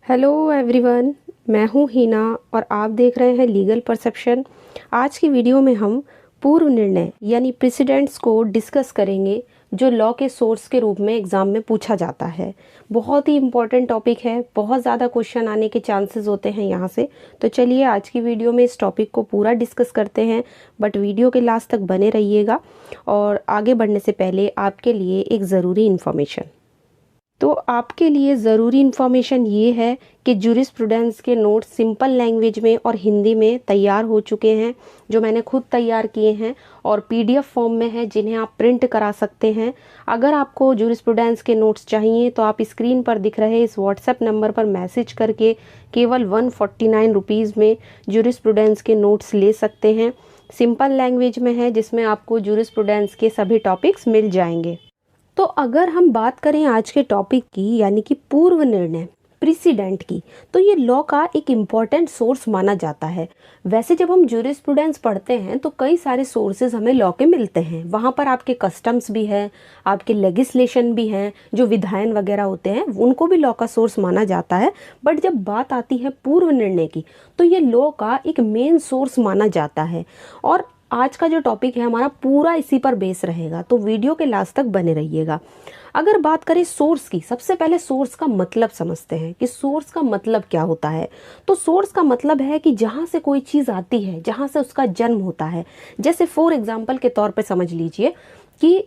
Hello everyone. मैं हूँ हीना और आप देख रहे हैं लीगल परसेप्शन। आज की वीडियो में हम पूर्व निर्णय यानी प्रेसिडेंट्स को डिस्कस करेंगे, जो लॉ के सोर्स के रूप में एग्ज़ाम में पूछा जाता है। बहुत ही इम्पॉर्टेंट टॉपिक है, बहुत ज़्यादा क्वेश्चन आने के चांसेस होते हैं यहाँ से। तो चलिए आज की वीडियो में इस टॉपिक को पूरा डिस्कस करते हैं, बट वीडियो के लास्ट तक बने रहिएगा। और आगे बढ़ने से पहले आपके लिए एक ज़रूरी इन्फॉर्मेशन। तो आपके लिए ज़रूरी इन्फॉर्मेशन ये है कि जूरिस्प्रूडेंस के नोट्स सिंपल लैंग्वेज में और हिंदी में तैयार हो चुके हैं, जो मैंने खुद तैयार किए हैं और पीडीएफ फॉर्म में है, जिन्हें आप प्रिंट करा सकते हैं। अगर आपको जूरिस्प्रूडेंस के नोट्स चाहिए तो आप स्क्रीन पर दिख रहे इस व्हाट्सएप नंबर पर मैसेज करके केवल 149 रुपीज़ में जूरिस्प्रूडेंस के नोट्स ले सकते हैं। सिंपल लैंग्वेज में है, जिसमें आपको जूरिस्प्रूडेंस के सभी टॉपिक्स मिल जाएंगे। तो अगर हम बात करें आज के टॉपिक की, यानी कि पूर्व निर्णय प्रेसिडेंट की, तो ये लॉ का एक इम्पॉर्टेंट सोर्स माना जाता है। वैसे जब हम जूरिस्प्रूडेंस पढ़ते हैं तो कई सारे सोर्सेज हमें लॉ के मिलते हैं। वहाँ पर आपके कस्टम्स भी है, आपके लेगिस्लेशन भी हैं, जो विधायन वगैरह होते हैं उनको भी लॉ का सोर्स माना जाता है। बट जब बात आती है पूर्व निर्णय की, तो ये लॉ का एक मेन सोर्स माना जाता है। और आज का जो टॉपिक है हमारा पूरा इसी पर बेस रहेगा, तो वीडियो के लास्ट तक बने रहिएगा। अगर बात करें सोर्स की, सबसे पहले सोर्स का मतलब समझते हैं कि सोर्स का मतलब क्या होता है। तो सोर्स का मतलब है कि जहाँ से कोई चीज़ आती है, जहाँ से उसका जन्म होता है। जैसे फॉर एग्जाम्पल के तौर पे समझ लीजिए कि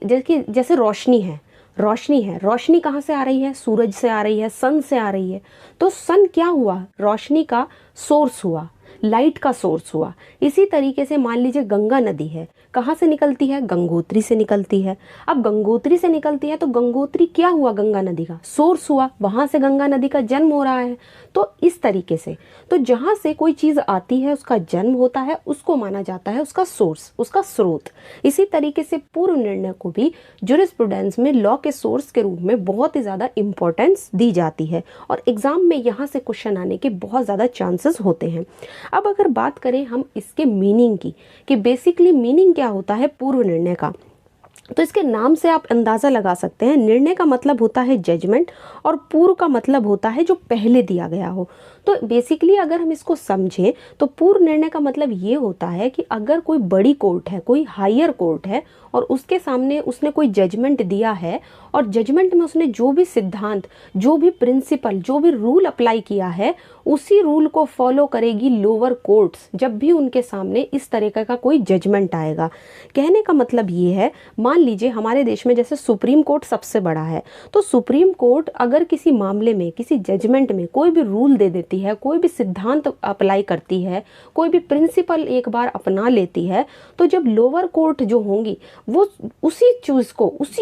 जैसे रोशनी है, रोशनी कहाँ से आ रही है? सूरज से आ रही है, सन से आ रही है। तो सन क्या हुआ? रोशनी का सोर्स हुआ, लाइट का सोर्स हुआ। इसी तरीके से मान लीजिए गंगा नदी है, कहाँ से निकलती है? गंगोत्री से निकलती है। अब गंगोत्री से निकलती है तो गंगोत्री क्या हुआ? गंगा नदी का सोर्स हुआ, वहां से गंगा नदी का जन्म हो रहा है। तो इस तरीके से तो जहां से कोई चीज आती है, उसका जन्म होता है, उसको माना जाता है उसका सोर्स, उसका स्रोत। इसी तरीके से पूर्व निर्णय को भी जूरिस्प्रूडेंस में लॉ के सोर्स के रूप में बहुत ही ज्यादा इंपॉर्टेंस दी जाती है, और एग्जाम में यहाँ से क्वेश्चन आने के बहुत ज्यादा चांसेस होते हैं। अब अगर बात करें हम इसके मीनिंग की, कि बेसिकली मीनिंग क्या होता है पूर्व निर्णय का, तो इसके नाम से आप अंदाज़ा लगा सकते हैं। निर्णय का मतलब होता है जजमेंट, और पूर्व का मतलब होता है जो पहले दिया गया हो। तो बेसिकली अगर हम इसको समझें तो पूर्व निर्णय का मतलब ये होता है कि अगर कोई बड़ी कोर्ट है, कोई हायर कोर्ट है, और उसके सामने उसने कोई जजमेंट दिया है, और जजमेंट में उसने जो भी सिद्धांत, जो भी प्रिंसिपल, जो भी रूल अप्लाई किया है, उसी रूल को फॉलो करेगी लोअर कोर्ट्स जब भी उनके सामने इस तरीके का कोई जजमेंट आएगा। कहने का मतलब ये है, मान लीजिए हमारे देश में जैसे सुप्रीम कोर्ट सबसे बड़ा है, तो सुप्रीम कोर्ट अगर किसी मामले में, किसी जजमेंट में कोई भी रूल दे देती है, कोई भी सिद्धांत अप्लाई करती है, कोई भी प्रिंसिपल एक बार अपना लेती है, तो जब लोअर कोर्ट जो होंगी वो उसी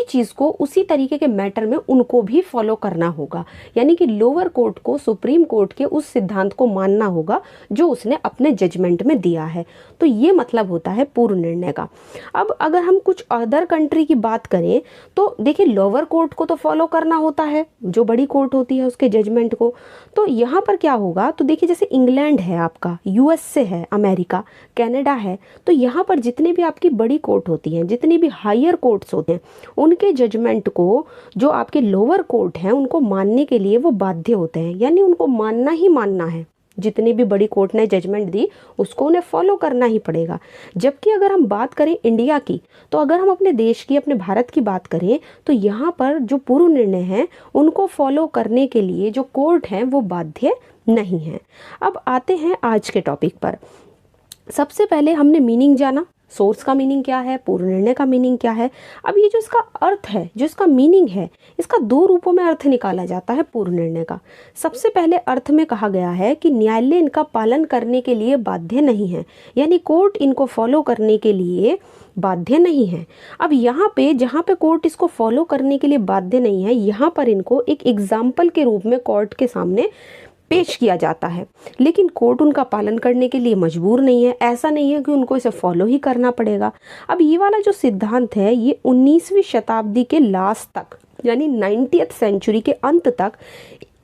चीज़ को उसी तरीके के मैटर में उनको भी फॉलो करना होगा। यानी कि लोअर कोर्ट को सुप्रीम कोर्ट के उस सिद्धांत को मानना होगा जो उसने अपने जजमेंट में दिया है। तो ये मतलब होता है पूर्व निर्णय का। अब अगर हम कुछ अदर कंट्री की बात करें तो देखिए, लोअर कोर्ट को तो फॉलो करना होता है, जो बड़ी कोर्ट होती है उसके जजमेंट को। तो यहाँ पर क्या होगा, तो देखिए जैसे इंग्लैंड है आपका, यूएसए है, अमेरिका, कनाडा है, तो यहाँ पर जितनी भी आपकी बड़ी कोर्ट होती हैं, जितनी भी हायर कोर्ट्स होते हैं, उनके जजमेंट को जो आपके लोअर कोर्ट हैं उनको मानने के लिए वो बाध्य होते हैं, यानी उनको मानना ही मानना है। जितनी भी बड़ी कोर्ट ने जजमेंट दी उसको उन्हें फॉलो करना ही पड़ेगा। जबकि अगर हम बात करें इंडिया की, तो अगर हम अपने देश की, अपने भारत की बात करें, तो यहाँ पर जो पूर्व निर्णय हैं उनको फॉलो करने के लिए जो कोर्ट हैं वो बाध्य नहीं है। अब आते हैं आज के टॉपिक पर। सबसे पहले हमने मीनिंग जाना, सोर्स का मीनिंग क्या है, पूर्व निर्णय का मीनिंग क्या है। अब ये जो इसका अर्थ है, जो इसका मीनिंग है, इसका दो रूपों में अर्थ निकाला जाता है पूर्व निर्णय का। सबसे पहले अर्थ में कहा गया है कि न्यायालय इनका पालन करने के लिए बाध्य नहीं है, यानी कोर्ट इनको फॉलो करने के लिए बाध्य नहीं है। अब यहाँ पे जहाँ पे कोर्ट इसको फॉलो करने के लिए बाध्य नहीं है, यहाँ पर इनको एक एग्जाम्पल के रूप में कोर्ट के सामने पेश किया जाता है, लेकिन कोर्ट उनका पालन करने के लिए मजबूर नहीं है। ऐसा नहीं है कि उनको इसे फॉलो ही करना पड़ेगा। अब ये वाला जो सिद्धांत है ये 19वीं शताब्दी के लास्ट तक, यानी 90th सेंचुरी के अंत तक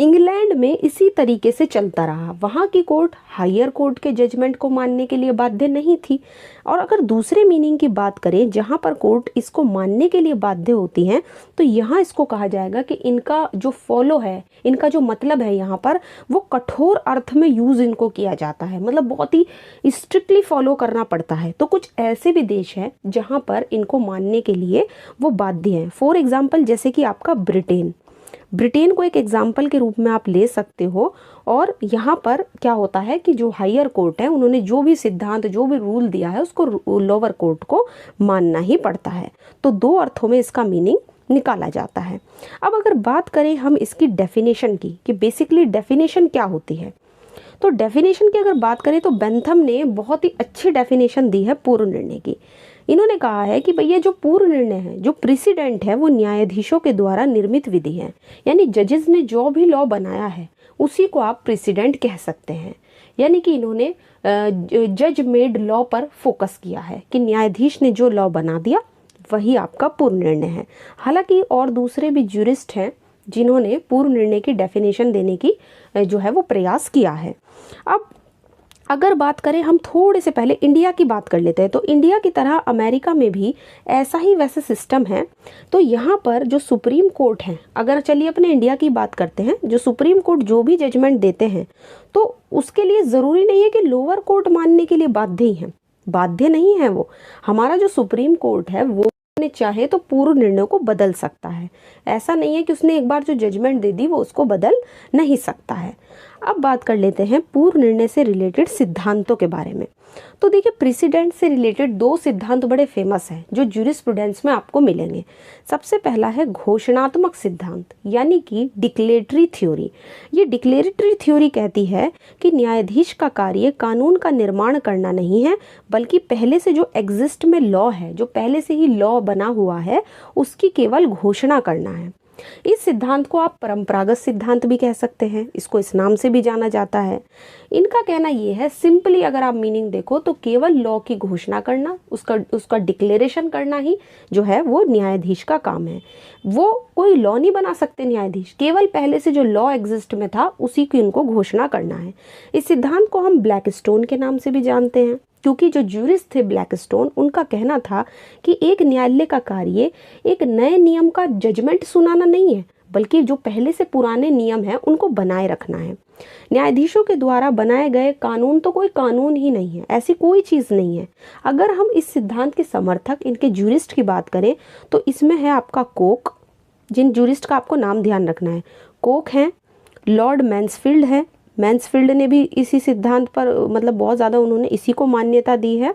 इंग्लैंड में इसी तरीके से चलता रहा। वहाँ की कोर्ट हायर कोर्ट के जजमेंट को मानने के लिए बाध्य नहीं थी। और अगर दूसरे मीनिंग की बात करें जहाँ पर कोर्ट इसको मानने के लिए बाध्य होती हैं, तो यहाँ इसको कहा जाएगा कि इनका जो फॉलो है, इनका जो मतलब है यहाँ पर, वो कठोर अर्थ में यूज़ इनको किया जाता है, मतलब बहुत ही स्ट्रिक्टली फॉलो करना पड़ता है। तो कुछ ऐसे भी देश हैं जहाँ पर इनको मानने के लिए वो बाध्य हैं। फॉर एग्जाम्पल जैसे कि आपका ब्रिटेन को एक एग्जाम्पल के रूप में आप ले सकते हो। और यहाँ पर क्या होता है कि जो हायर कोर्ट है, उन्होंने जो भी सिद्धांत, जो भी रूल दिया है, उसको लोअर कोर्ट को मानना ही पड़ता है। तो दो अर्थों में इसका मीनिंग निकाला जाता है। अब अगर बात करें हम इसकी डेफिनेशन की कि बेसिकली डेफिनेशन क्या होती है, तो डेफिनेशन की अगर बात करें तो बेंथम ने बहुत ही अच्छी डेफिनेशन दी है पूर्व निर्णय की। इन्होंने कहा है कि भैया जो पूर्व निर्णय है, जो प्रेसिडेंट है, वो न्यायाधीशों के द्वारा निर्मित विधि है। यानी जजेस ने जो भी लॉ बनाया है उसी को आप प्रेसिडेंट कह सकते हैं। यानी कि इन्होंने जज मेड लॉ पर फोकस किया है कि न्यायाधीश ने जो लॉ बना दिया वही आपका पूर्व निर्णय है। हालांकि और दूसरे भी ज्यूरिस्ट हैं जिन्होंने पूर्व निर्णय की डेफिनेशन देने की जो है वो प्रयास किया है। अब अगर बात करें हम थोड़े से पहले इंडिया की बात कर लेते हैं, तो इंडिया की तरह अमेरिका में भी ऐसा ही वैसे सिस्टम है। तो यहाँ पर जो सुप्रीम कोर्ट है, अगर चलिए अपने इंडिया की बात करते हैं, जो सुप्रीम कोर्ट जो भी जजमेंट देते हैं तो उसके लिए ज़रूरी नहीं है कि लोअर कोर्ट मानने के लिए बाध्य ही है, बाध्य नहीं है वो। हमारा जो सुप्रीम कोर्ट है वो चाहे तो पूर्व निर्णय को बदल सकता है। ऐसा नहीं है कि उसने एक बार जो जजमेंट दे दी वो उसको बदल नहीं सकता है। अब बात कर लेते हैं पूर्व निर्णय से रिलेटेड सिद्धांतों के बारे में। तो देखिए, प्रेसिडेंट से रिलेटेड दो सिद्धांत बड़े फेमस हैं जो ज्यूरिस्प्रूडेंस में आपको मिलेंगे। सबसे पहला है घोषणात्मक सिद्धांत, यानी कि डिक्लेरेटरी थ्योरी। ये डिक्लेरेटरी थ्योरी कहती है कि न्यायाधीश का कार्य कानून का निर्माण करना नहीं है, बल्कि पहले से जो एग्जिस्ट में लॉ है, जो पहले से ही लॉ बना हुआ है, उसकी केवल घोषणा करना है। इस सिद्धांत को आप परंपरागत सिद्धांत भी कह सकते हैं, इसको इस नाम से भी जाना जाता है। इनका कहना ये है, सिंपली अगर आप मीनिंग देखो तो केवल लॉ की घोषणा करना, उसका डिक्लेरेशन करना ही जो है वो न्यायाधीश का काम है। वो कोई लॉ नहीं बना सकते न्यायाधीश, केवल पहले से जो लॉ एग्जिस्ट में था उसी की उनको घोषणा करना है। इस सिद्धांत को हम ब्लैकस्टोन के नाम से भी जानते हैं, क्योंकि जो ज्यूरिस्ट थे ब्लैकस्टोन, उनका कहना था कि एक न्यायालय का कार्य एक नए नियम का जजमेंट सुनाना नहीं है, बल्कि जो पहले से पुराने नियम है उनको बनाए रखना है। न्यायाधीशों के द्वारा बनाए गए कानून तो कोई कानून ही नहीं है, ऐसी कोई चीज़ नहीं है। अगर हम इस सिद्धांत के समर्थक, इनके ज्यूरिस्ट की बात करें तो इसमें है आपका कोक, जिन ज्यूरिस्ट का आपको नाम ध्यान रखना है, कोक है, लॉर्ड मैन्सफील्ड है, मैन्सफील्ड ने भी इसी सिद्धांत पर मतलब बहुत ज़्यादा उन्होंने इसी को मान्यता दी है,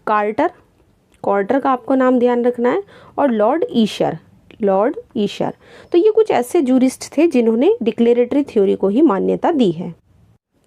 कार्टर का आपको नाम ध्यान रखना है, और लॉर्ड ईशर। तो ये कुछ ऐसे ज्यूरिस्ट थे जिन्होंने डिक्लेरेटरी थ्योरी को ही मान्यता दी है।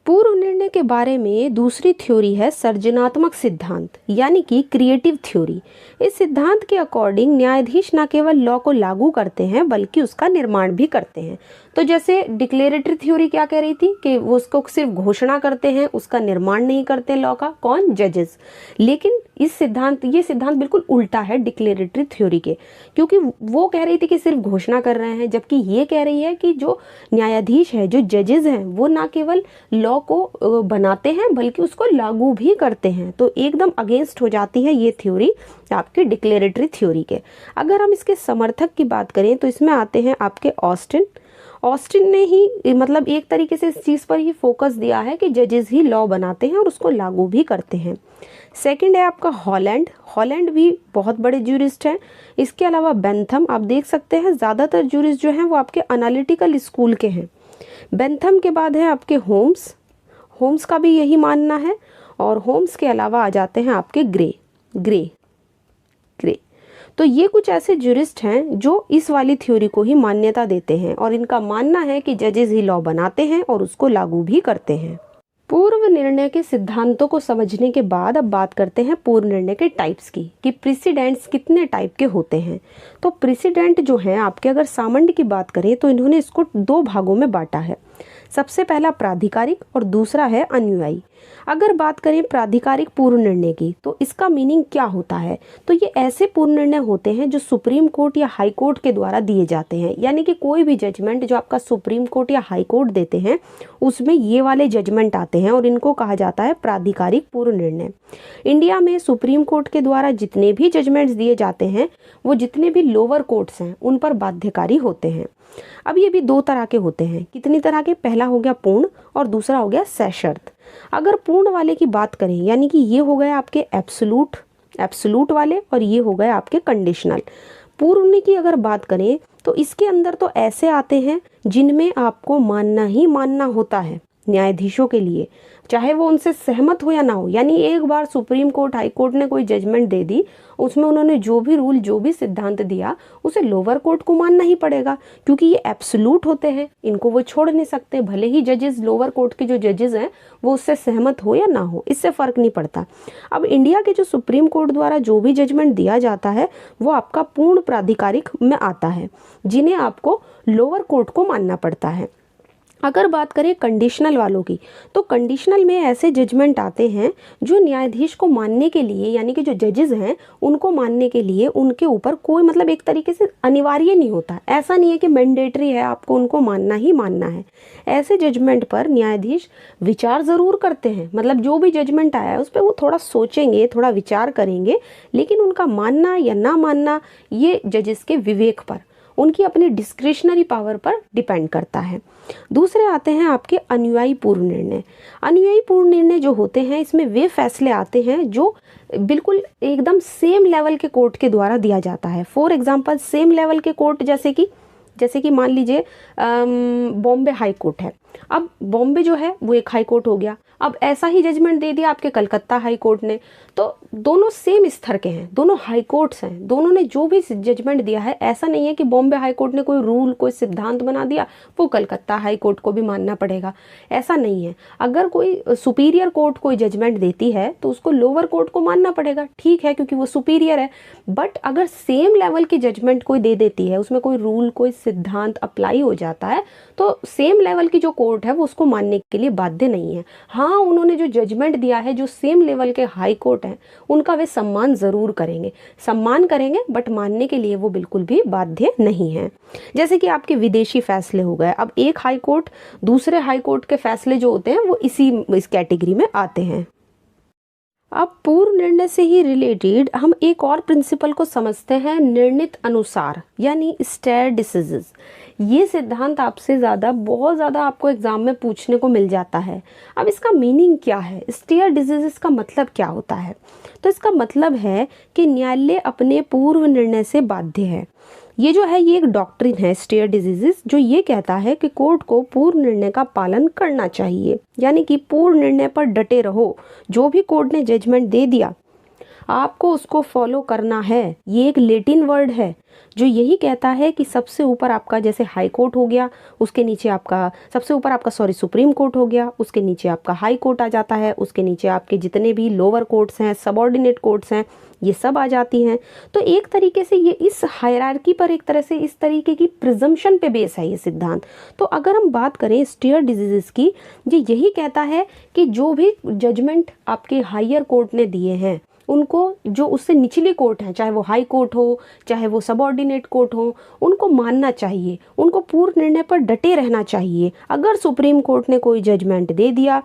पूर्व निर्णय के बारे में दूसरी थ्योरी है सर्जनात्मक सिद्धांत, यानी कि क्रिएटिव थ्योरी। इस सिद्धांत के अकॉर्डिंग न्यायाधीश न केवल लॉ को लागू करते हैं बल्कि उसका निर्माण भी करते हैं। तो जैसे डिक्लेरेटरी थ्योरी क्या कह रही थी कि वो उसको सिर्फ घोषणा करते हैं, उसका निर्माण नहीं करते लॉ का, कौन? जजेस। लेकिन ये सिद्धांत बिल्कुल उल्टा है डिक्लेरेटरी थ्योरी के, क्योंकि वो कह रही थी कि सिर्फ घोषणा कर रहे हैं, जबकि ये कह रही है कि जो न्यायाधीश है, जो जजेस हैं, वो ना केवल लॉ को बनाते हैं बल्कि उसको लागू भी करते हैं। तो एकदम अगेंस्ट हो जाती है ये थ्योरी आपके डिक्लेरेटरी थ्योरी के। अगर हम इसके समर्थक की बात करें तो इसमें आते हैं आपके ऑस्टिन ने ही मतलब एक तरीके से इस चीज़ पर ही फोकस दिया है कि जजेस ही लॉ बनाते हैं और उसको लागू भी करते हैं। सेकंड है आपका हॉलैंड भी बहुत बड़े ज्यूरिस्ट हैं। इसके अलावा बेंथम, आप देख सकते हैं ज़्यादातर ज्यूरिस्ट जो हैं वो आपके एनालिटिकल स्कूल के हैं। बेंथम के बाद है आपके होम्स का भी यही मानना है, और होम्स के अलावा आ जाते हैं आपके ग्रे। तो ये कुछ ऐसे ज्यूरिस्ट हैं जो इस वाली थ्योरी को ही मान्यता देते हैं, और इनका मानना है कि जजेस ही लॉ बनाते हैं और उसको लागू भी करते हैं। पूर्व निर्णय के सिद्धांतों को समझने के बाद अब बात करते हैं पूर्व निर्णय के टाइप्स की, कि प्रेसिडेंट्स कितने टाइप के होते हैं। तो प्रेसिडेंट जो हैं आपके, अगर सामंड की बात करें तो इन्होंने इसको दो भागों में बांटा है। सबसे पहला प्राधिकारिक और दूसरा है अनुयायी। अगर बात करें प्राधिकारिक पूर्व निर्णय की, तो इसका मीनिंग क्या होता है? तो ये ऐसे पूर्व निर्णय होते हैं जो सुप्रीम कोर्ट या हाई कोर्ट के द्वारा दिए जाते हैं, यानी कि कोई भी जजमेंट जो आपका सुप्रीम कोर्ट या हाई कोर्ट देते हैं उसमें ये वाले जजमेंट आते हैं और इनको कहा जाता है प्राधिकारिक पूर्व निर्णय। इंडिया में सुप्रीम कोर्ट के द्वारा जितने भी जजमेंट्स दिए जाते हैं वो जितने भी लोअर कोर्ट्स हैं उन पर बाध्यकारी होते हैं। अब ये भी दो तरह के होते हैं। कितनी तरह के? पहला हो गया पूर्ण और दूसरा हो गया सशर्त। अगर पूर्ण वाले की बात करें, यानी कि ये हो गए आपके एब्सोलूट वाले और ये हो गए आपके कंडीशनल। पूर्ण की अगर बात करें तो इसके अंदर तो ऐसे आते हैं जिनमें आपको मानना ही मानना होता है न्यायाधीशों के लिए, चाहे वो उनसे सहमत हो या ना हो। यानी एक बार सुप्रीम कोर्ट हाई कोर्ट ने कोई जजमेंट दे दी, उसमें उन्होंने जो भी रूल जो भी सिद्धांत दिया उसे लोअर कोर्ट को मानना ही पड़ेगा, क्योंकि ये एब्सोल्यूट होते हैं, इनको वो छोड़ नहीं सकते। भले ही जजेस लोअर कोर्ट के जो जजेस हैं वो उससे सहमत हो या ना हो, इससे फर्क नहीं पड़ता। अब इंडिया के जो सुप्रीम कोर्ट द्वारा जो भी जजमेंट दिया जाता है वो आपका पूर्ण प्राधिकारिक में आता है, जिन्हें आपको लोअर कोर्ट को मानना पड़ता है। अगर बात करें कंडीशनल वालों की, तो कंडीशनल में ऐसे जजमेंट आते हैं जो न्यायाधीश को मानने के लिए, यानी कि जो जजेस हैं उनको मानने के लिए उनके ऊपर कोई मतलब एक तरीके से अनिवार्य नहीं होता। ऐसा नहीं है कि मैंडेटरी है, आपको उनको मानना ही मानना है। ऐसे जजमेंट पर न्यायाधीश विचार ज़रूर करते हैं, मतलब जो भी जजमेंट आया है उस पर वो थोड़ा सोचेंगे, थोड़ा विचार करेंगे, लेकिन उनका मानना या ना मानना ये जजेस के विवेक पर, उनकी अपनी डिस्क्रिशनरी पावर पर डिपेंड करता है। दूसरे आते हैं आपके अनुयायी पूर्व निर्णय। अनुयायी पूर्व निर्णय जो होते हैं इसमें वे फैसले आते हैं जो बिल्कुल एकदम सेम लेवल के कोर्ट के द्वारा दिया जाता है। फॉर एग्जांपल सेम लेवल के कोर्ट जैसे कि मान लीजिए बॉम्बे हाई कोर्ट है। अब बॉम्बे जो है वो एक हाई कोर्ट हो गया, अब ऐसा ही जजमेंट दे दिया आपके कलकत्ता हाई कोर्ट ने, तो दोनों सेम स्तर के हैं, दोनों हाई कोर्ट्स हैं, दोनों ने जो भी जजमेंट दिया है, ऐसा नहीं है कि बॉम्बे हाई कोर्ट ने कोई रूल कोई सिद्धांत बना दिया वो कलकत्ता हाई कोर्ट को भी मानना पड़ेगा, ऐसा नहीं है। अगर कोई सुपीरियर कोर्ट कोई जजमेंट देती है तो उसको लोअर कोर्ट को मानना पड़ेगा, ठीक है, क्योंकि वो सुपीरियर है। बट अगर सेम लेवल की जजमेंट कोई दे देती है, उसमें कोई रूल कोई सिद्धांत अप्लाई हो जाता है, तो सेम लेवल की जो कोर्ट है वो उसको मानने के लिए बाध्य नहीं है। हाँ, उन्होंने जो जजमेंट दिया है, जो सेम लेवल के हाई कोर्ट हैं उनका वे सम्मान जरूर करेंगे, बट मानने के लिए वो बिल्कुल भी बाध्य नहीं है। जैसे कि आपके विदेशी फैसले हो गए, अब एक हाई कोर्ट दूसरे हाई कोर्ट के फैसले जो होते हैं वो इस कैटेगरी में आते हैं। अब पूर्व निर्णय से ही रिलेटेड हम एक और प्रिंसिपल को समझते हैं, निर्णित अनुसार, यानी स्टेयर डिसीजेस। ये सिद्धांत आपसे बहुत ज़्यादा आपको एग्जाम में पूछने को मिल जाता है। अब इसका मीनिंग क्या है? स्टेयर डिसीजेस का मतलब क्या होता है? तो इसका मतलब है कि न्यायालय अपने पूर्व निर्णय से बाध्य है। ये जो है ये एक डॉक्ट्रिन है स्टेयर डिजीजेस, जो ये कहता है कि कोर्ट को पूर्व निर्णय का पालन करना चाहिए, यानी कि पूर्व निर्णय पर डटे रहो। जो भी कोर्ट ने जजमेंट दे दिया आपको उसको फॉलो करना है। ये एक लैटिन वर्ड है जो यही कहता है कि सबसे ऊपर आपका जैसे हाई कोर्ट हो गया, उसके नीचे आपका सबसे ऊपर आपका सुप्रीम कोर्ट हो गया, उसके नीचे आपका हाई कोर्ट आ जाता है, उसके नीचे आपके जितने भी लोअर कोर्ट्स हैं, सबऑर्डिनेट कोर्ट्स हैं, ये सब आ जाती हैं। तो एक तरीके से ये इस हायरार्की पर एक तरह से इस तरीके की प्रिजम्पशन पे बेस है ये सिद्धांत। तो अगर हम बात करें स्टेयर डिजीजेस की, ये यही कहता है कि जो भी जजमेंट आपके हायर कोर्ट ने दिए हैं उनको जो उससे निचली कोर्ट है, चाहे वो हाई कोर्ट हो चाहे वो सबऑर्डिनेट कोर्ट हो, उनको मानना चाहिए, उनको पूर्व निर्णय पर डटे रहना चाहिए। अगर सुप्रीम कोर्ट ने कोई जजमेंट दे दिया,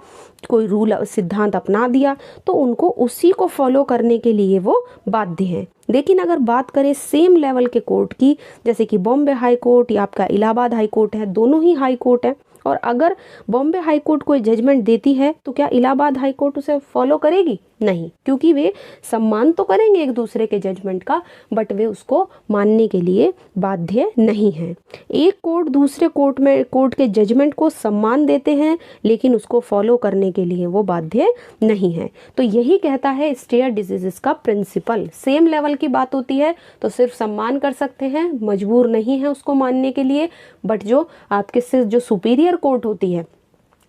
कोई रूल सिद्धांत अपना दिया, तो उनको उसी को फॉलो करने के लिए वो बाध्य हैं। लेकिन अगर बात करें सेम लेवल के कोर्ट की, जैसे कि बॉम्बे हाई कोर्ट या आपका इलाहाबाद हाई कोर्ट है, दोनों ही हाई कोर्ट है, और अगर बॉम्बे हाई कोर्ट कोई जजमेंट देती है तो क्या इलाहाबाद हाई कोर्ट उसे फॉलो करेगी? नहीं, क्योंकि वे सम्मान तो करेंगे एक दूसरे के जजमेंट का, बट वे उसको मानने के लिए बाध्य नहीं हैं। एक कोर्ट दूसरे कोर्ट के जजमेंट को सम्मान देते हैं, लेकिन उसको फॉलो करने के लिए वो बाध्य नहीं है। तो यही कहता है स्टेयर डिजीजेस का प्रिंसिपल। सेम लेवल की बात होती है तो सिर्फ सम्मान कर सकते हैं, मजबूर नहीं है उसको मानने के लिए, बट जो आपके सिर्फ जो सुपीरियर कोर्ट होती है,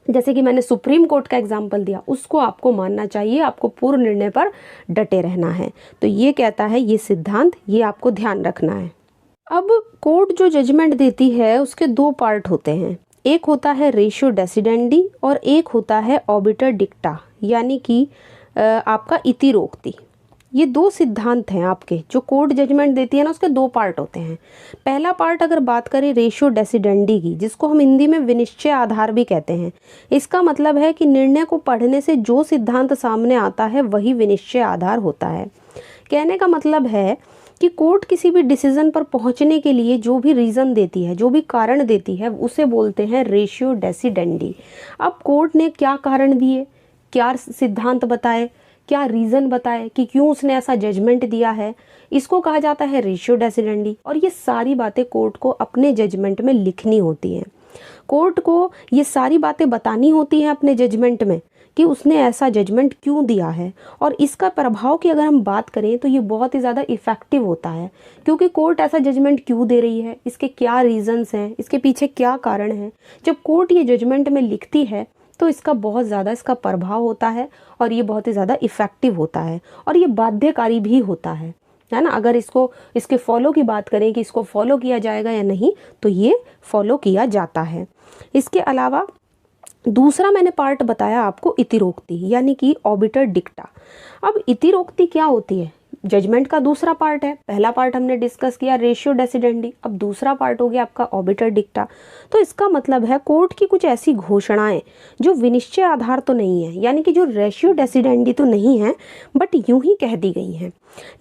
जैसे कि मैंने सुप्रीम कोर्ट का एग्जाम्पल दिया, उसको आपको मानना चाहिए, आपको पूर्व निर्णय पर डटे रहना है। तो ये कहता है ये सिद्धांत, ये आपको ध्यान रखना है। अब कोर्ट जो जजमेंट देती है उसके दो पार्ट होते हैं। एक होता है रेशियो डेसिडेंडी और एक होता है ऑबिटर डिक्टा, यानी कि आपका इतिरोक्ति। ये दो सिद्धांत हैं आपके, जो कोर्ट जजमेंट देती है ना, उसके दो पार्ट होते हैं। पहला पार्ट अगर बात करें रेशियो डेसिडेंडी की, जिसको हम हिंदी में विनिश्चय आधार भी कहते हैं, इसका मतलब है कि निर्णय को पढ़ने से जो सिद्धांत सामने आता है वही विनिश्चय आधार होता है। कहने का मतलब है कि कोर्ट किसी भी डिसीजन पर पहुंचने के लिए जो भी रीज़न देती है, जो भी कारण देती है, उसे बोलते हैं रेशियो डेसिडेंडी। अब कोर्ट ने क्या कारण दिए, क्या सिद्धांत बताए, क्या रीज़न बताए कि क्यों उसने ऐसा जजमेंट दिया है, इसको कहा जाता है रेशियो डेसिडेंडी। और ये सारी बातें कोर्ट को अपने जजमेंट में लिखनी होती हैं। कोर्ट को ये सारी बातें बतानी होती हैं अपने जजमेंट में कि उसने ऐसा जजमेंट क्यों दिया है। और इसका प्रभाव की अगर हम बात करें तो ये बहुत ही ज़्यादा इफ़ेक्टिव होता है, क्योंकि कोर्ट ऐसा जजमेंट क्यों दे रही है, इसके क्या रीज़न्स हैं, इसके पीछे क्या कारण है। जब कोर्ट ये जजमेंट में लिखती है तो इसका बहुत ज़्यादा इसका प्रभाव होता है और ये बहुत ही ज़्यादा इफ़ेक्टिव होता है और ये बाध्यकारी भी होता है ना। अगर इसके फॉलो की बात करें कि इसको फॉलो किया जाएगा या नहीं, तो ये फॉलो किया जाता है। इसके अलावा दूसरा मैंने पार्ट बताया आपको इतिरोक्ति, यानी कि ऑबिटर डिक्टा। अब इतिरोक्ति क्या होती है? जजमेंट का दूसरा पार्ट है। पहला पार्ट हमने डिस्कस किया रेशियो डेसिडेंडी, अब दूसरा पार्ट हो गया आपका ऑबिटर डिक्टा। तो इसका मतलब है कोर्ट की कुछ ऐसी घोषणाएं जो विनिश्चय आधार तो नहीं है, यानी कि जो रेशियो डेसिडेंडी तो नहीं है, बट यूं ही कह दी गई हैं,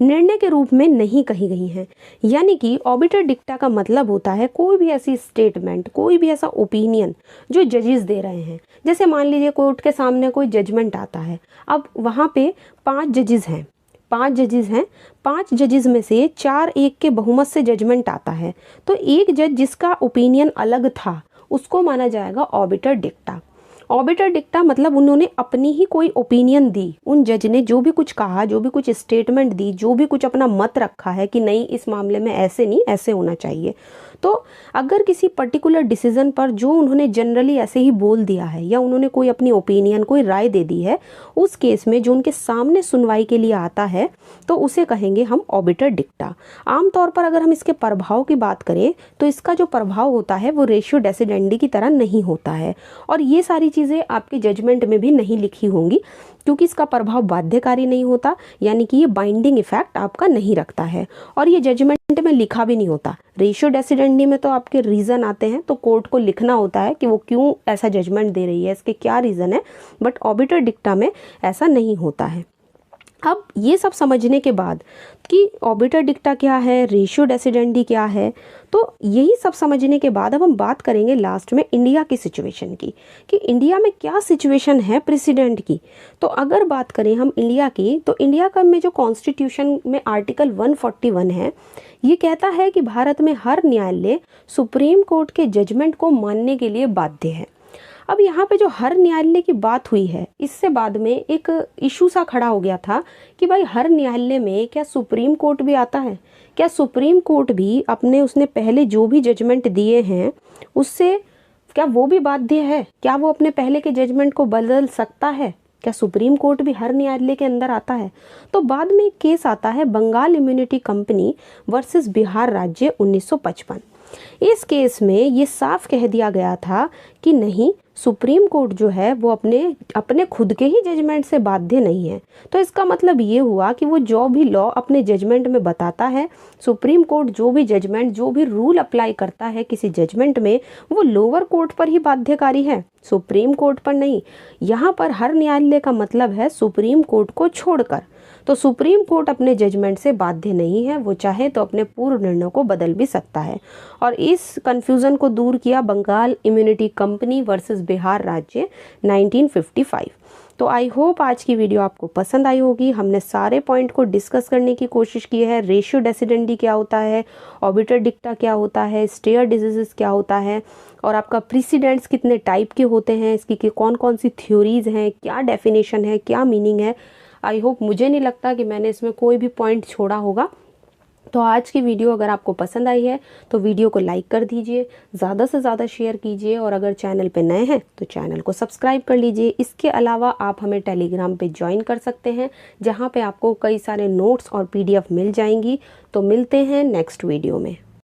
निर्णय के रूप में नहीं कही गई हैं। यानी कि ऑबिटर डिक्टा का मतलब होता है कोई भी ऐसी स्टेटमेंट, कोई भी ऐसा ओपिनियन जो जजेस दे रहे हैं। जैसे मान लीजिए कोर्ट के सामने कोई जजमेंट आता है, अब वहाँ पे 5 जजेस हैं, 5 जजेस में से 4-1 के बहुमत से जजमेंट आता है, तो एक जज जिसका ओपिनियन अलग था उसको माना जाएगा ऑबिटर डिक्टा। ऑबिटर डिक्टा मतलब उन्होंने अपनी ही कोई ओपिनियन दी, उन जज ने जो भी कुछ कहा, जो भी कुछ स्टेटमेंट दी, जो भी कुछ अपना मत रखा है कि नहीं इस मामले में ऐसे नहीं, ऐसे होना चाहिए। तो अगर किसी पर्टिकुलर डिसीजन पर जो उन्होंने जनरली ऐसे ही बोल दिया है या उन्होंने कोई अपनी ओपिनियन, कोई राय दे दी है, उस केस में जो उनके सामने सुनवाई के लिए आता है तो उसे कहेंगे हम ऑबिटर डिक्टा। आमतौर पर अगर हम इसके प्रभाव की बात करें तो इसका जो प्रभाव होता है वो रेशियो डेसिडेंडी की तरह नहीं होता है। और ये सारी चीज़ें आपके जजमेंट में भी नहीं लिखी होंगी, क्योंकि इसका प्रभाव बाध्यकारी नहीं होता, यानी कि ये बाइंडिंग इफेक्ट आपका नहीं रखता है और ये जजमेंट में लिखा भी नहीं होता। रेशियो डेसिडेंडी में तो आपके रीज़न आते हैं, तो कोर्ट को लिखना होता है कि वो क्यों ऐसा जजमेंट दे रही है, इसके क्या रीज़न है, बट ऑबिटर डिक्टा में ऐसा नहीं होता है। अब ये सब समझने के बाद कि ऑबिटर डिक्टा क्या है, रेशियो डेसिडेंडी क्या है, तो यही सब समझने के बाद अब हम बात करेंगे लास्ट में इंडिया की सिचुएशन की, कि इंडिया में क्या सिचुएशन है प्रेसिडेंट की। तो अगर बात करें हम इंडिया की, तो इंडिया का में जो कॉन्स्टिट्यूशन में आर्टिकल 141 है, ये कहता है कि भारत में हर न्यायालय सुप्रीम कोर्ट के जजमेंट को मानने के लिए बाध्य है। अब यहाँ पे जो हर न्यायालय की बात हुई है, इससे बाद में एक इशू सा खड़ा हो गया था कि भाई हर न्यायालय में क्या सुप्रीम कोर्ट भी आता है, क्या सुप्रीम कोर्ट भी उसने पहले जो भी जजमेंट दिए हैं उससे क्या वो भी बाध्य है, क्या वो अपने पहले के जजमेंट को बदल सकता है, क्या सुप्रीम कोर्ट भी हर न्यायालय के अंदर आता है। तो बाद में एक केस आता है Bengal immunity company versus Bihar राज्य 1955। इस केस में ये साफ कह दिया गया था कि नहीं, सुप्रीम कोर्ट जो है वो अपने खुद के ही जजमेंट से बाध्य नहीं है। तो इसका मतलब ये हुआ कि वो जो भी लॉ अपने जजमेंट में बताता है, सुप्रीम कोर्ट जो भी जजमेंट, जो भी रूल अप्लाई करता है किसी जजमेंट में, वो लोअर कोर्ट पर ही बाध्यकारी है, सुप्रीम कोर्ट पर नहीं। यहाँ पर हर न्यायालय का मतलब है सुप्रीम कोर्ट को छोड़कर। तो सुप्रीम कोर्ट अपने जजमेंट से बाध्य नहीं है, वो चाहे तो अपने पूर्व निर्णय को बदल भी सकता है। और इस कंफ्यूजन को दूर किया Bengal immunity company versus Bihar राज्य 1955। तो आई होप आज की वीडियो आपको पसंद आई होगी। हमने सारे पॉइंट को डिस्कस करने की कोशिश की है। रेशियो डेसिडेंडी क्या होता है, ऑबिटर डिक्टा क्या होता है, स्टेयर डिजीजेस क्या होता है, और आपका प्रेसिडेंट्स कितने टाइप के होते हैं, इसकी कौन कौन सी थ्योरीज हैं, क्या डेफिनेशन है, क्या मीनिंग है। आई होप, मुझे नहीं लगता कि मैंने इसमें कोई भी पॉइंट छोड़ा होगा। तो आज की वीडियो अगर आपको पसंद आई है तो वीडियो को लाइक कर दीजिए, ज़्यादा से ज़्यादा शेयर कीजिए, और अगर चैनल पे नए हैं तो चैनल को सब्सक्राइब कर लीजिए। इसके अलावा आप हमें टेलीग्राम पे ज्वाइन कर सकते हैं, जहाँ पे आपको कई सारे नोट्स और PDF मिल जाएंगी। तो मिलते हैं नेक्स्ट वीडियो में।